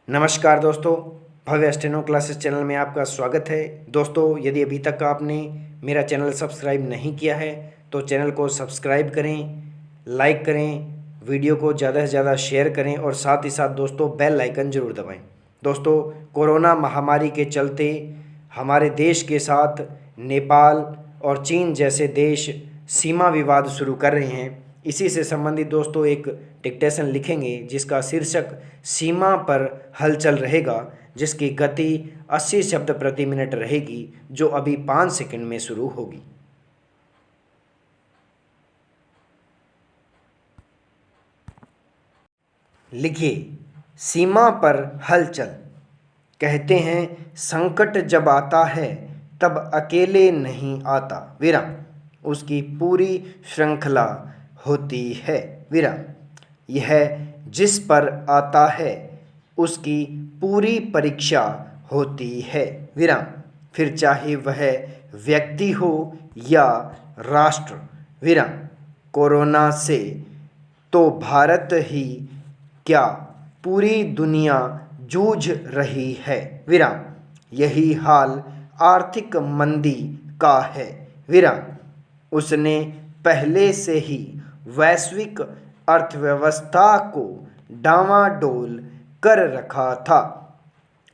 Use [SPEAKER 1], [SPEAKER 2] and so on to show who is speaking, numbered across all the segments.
[SPEAKER 1] नमस्कार दोस्तों, भव्य steno classes channel में आपका स्वागत है। दोस्तों, यदि अभी तक आपने मेरा चैनल सब्सक्राइब नहीं किया है तो चैनल को सब्सक्राइब करें, लाइक करें, वीडियो को ज़्यादा से ज़्यादा शेयर करें और साथ ही साथ दोस्तों बेल आइकन ज़रूर दबाएं। दोस्तों, कोरोना महामारी के चलते हमारे देश के साथ नेपाल और चीन जैसे देश सीमा विवाद शुरू कर रहे हैं। इसी से संबंधित दोस्तों एक डिक्टेशन लिखेंगे जिसका शीर्षक सीमा पर हलचल रहेगा, जिसकी गति 80 शब्द प्रति मिनट रहेगी, जो अभी 5 सेकंड में शुरू होगी। लिखिए, सीमा पर हलचल। कहते हैं संकट जब आता है तब अकेले नहीं आता, विराम। उसकी पूरी श्रृंखला होती है, विराम। यह जिस पर आता है उसकी पूरी परीक्षा होती है, विराम। फिर चाहे वह व्यक्ति हो या राष्ट्र, विराम। कोरोना से तो भारत ही क्या पूरी दुनिया जूझ रही है, विराम। यही हाल आर्थिक मंदी का है, विराम। उसने पहले से ही वैश्विक अर्थव्यवस्था को डामाडोल कर रखा था।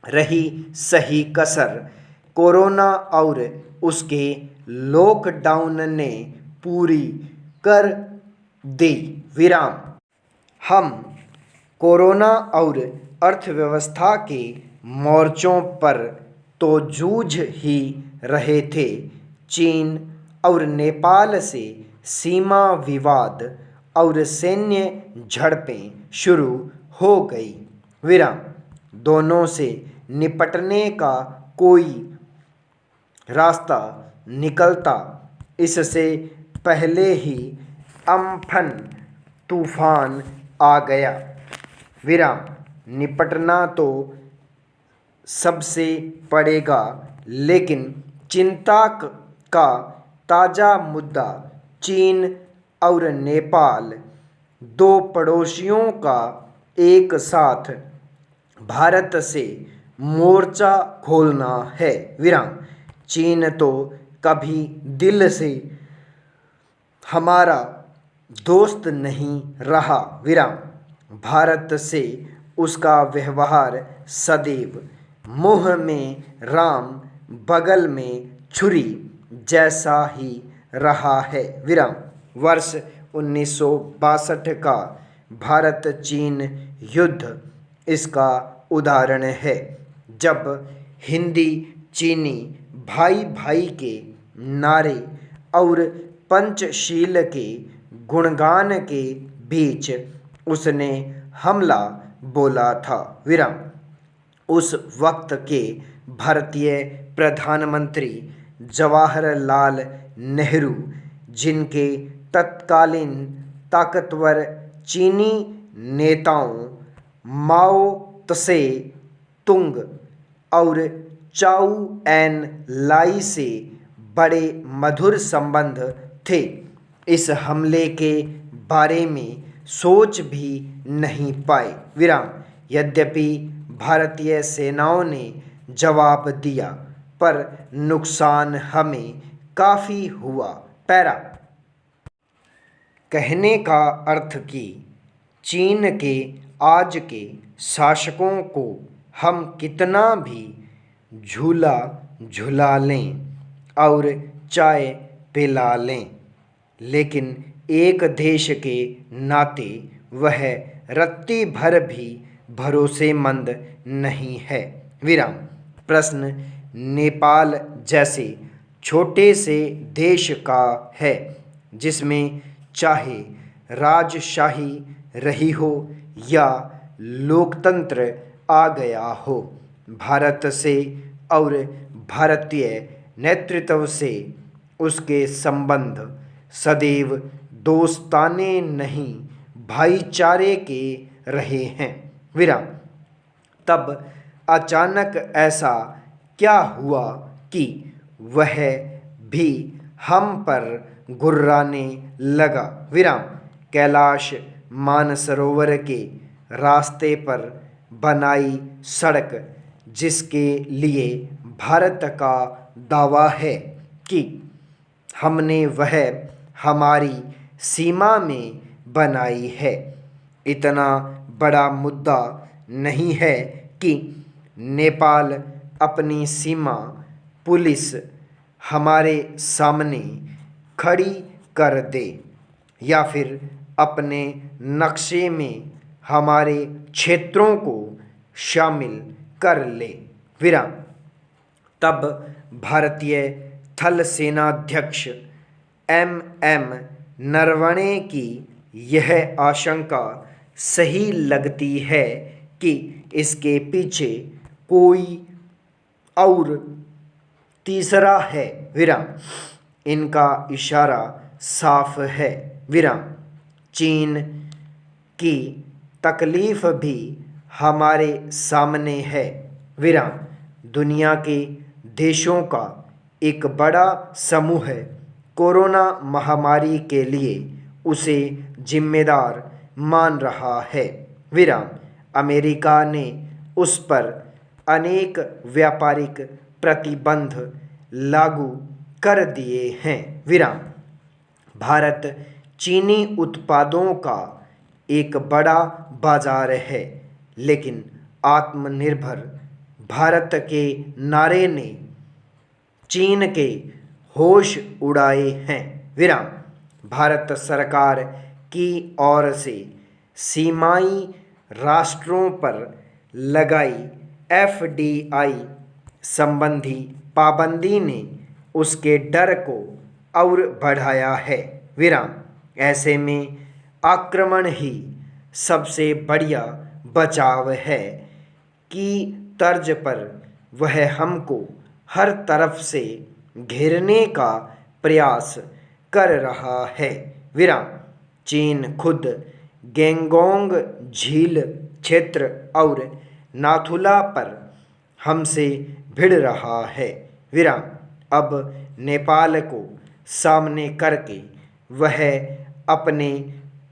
[SPEAKER 1] रही सही कसर कोरोना और उसके लॉकडाउन ने पूरी कर दी, विराम। हम कोरोना और अर्थव्यवस्था के मोर्चों पर तो जूझ ही रहे थे। चीन और नेपाल से सीमा विवाद और सैन्य झड़पें शुरू हो गई, विराम। दोनों से निपटने का कोई रास्ता निकलता इससे पहले ही अम्फन तूफान आ गया, विराम। निपटना तो सबसे पड़ेगा, लेकिन चिंता का ताज़ा मुद्दा चीन और नेपाल, दो पड़ोसियों का एक साथ भारत से मोर्चा खोलना है, विराम। चीन तो कभी दिल से हमारा दोस्त नहीं रहा, विराम। भारत से उसका व्यवहार सदैव मुँह में राम बगल में छुरी जैसा ही रहा है, विराम। वर्ष 1962 का भारत चीन युद्ध इसका उदाहरण है, जब हिंदी चीनी भाई भाई के नारे और पंचशील के गुणगान के बीच उसने हमला बोला था, विराम। उस वक्त के भारतीय प्रधानमंत्री जवाहरलाल नेहरू, जिनके तत्कालीन ताकतवर चीनी नेताओं माओ त्से तुंग और चाउ एन लाई से बड़े मधुर संबंध थे, इस हमले के बारे में सोच भी नहीं पाए, विराम। यद्यपि भारतीय सेनाओं ने जवाब दिया, पर नुकसान हमें काफ़ी हुआ, पैरा। कहने का अर्थ कि चीन के आज के शासकों को हम कितना भी झूला झुला लें और चाय पिला लें, लेकिन एक देश के नाते वह रत्ती भर भी भरोसेमंद नहीं है, विराम। प्रश्न नेपाल जैसे छोटे से देश का है, जिसमें चाहे राजशाही रही हो या लोकतंत्र आ गया हो। भारत से और भारतीय नेतृत्व से उसके संबंध सदैव दोस्ताने नहीं भाईचारे के रहे हैं, विराम। तब अचानक ऐसा क्या हुआ कि वह भी हम पर गुर्राने लगा, विराम। कैलाश मानसरोवर के रास्ते पर बनाई सड़क, जिसके लिए भारत का दावा है कि हमने वह हमारी सीमा में बनाई है। इतना बड़ा मुद्दा नहीं है कि नेपाल अपनी सीमा पुलिस हमारे सामने खड़ी कर दे या फिर अपने नक्शे में हमारे क्षेत्रों को शामिल कर ले। विराम। तब भारतीय थल सेनाध्यक्ष MM नरवणे की यह आशंका सही लगती है कि इसके पीछे कोई और तीसरा है। विराम। इनका इशारा साफ है। विराम। चीन की तकलीफ भी हमारे सामने है। विराम। दुनिया के देशों का एक बड़ा समूह कोरोना महामारी के लिए उसे जिम्मेदार मान रहा है। विराम। अमेरिका ने उस पर अनेक व्यापारिक प्रतिबंध लागू कर दिए हैं। विराम। भारत चीनी उत्पादों का एक बड़ा बाजार है, लेकिन आत्मनिर्भर भारत के नारे ने चीन के होश उड़ाए हैं। विराम। भारत सरकार की ओर से सीमाई राष्ट्रों पर लगाई FDI संबंधी पाबंदी ने उसके डर को और बढ़ाया है। विराम। ऐसे में आक्रमण ही सबसे बढ़िया बचाव है की तर्ज पर वह हमको हर तरफ से घेरने का प्रयास कर रहा है। विराम। चीन खुद गेंगोंग झील क्षेत्र और नाथुला पर हमसे भिड़ रहा है। विराम। अब नेपाल को सामने करके वह अपने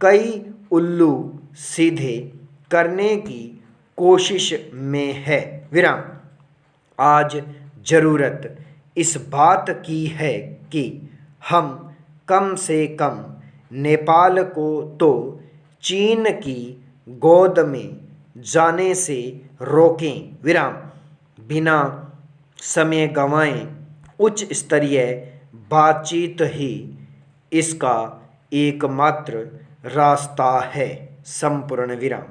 [SPEAKER 1] कई उल्लू सीधे करने की कोशिश में है। विराम। आज ज़रूरत इस बात की है कि हम कम से कम नेपाल को तो चीन की गोद में जाने से रोकें। विराम। बिना समय गंवाए उच्च स्तरीय बातचीत ही इसका एकमात्र रास्ता है। संपूर्ण विराम।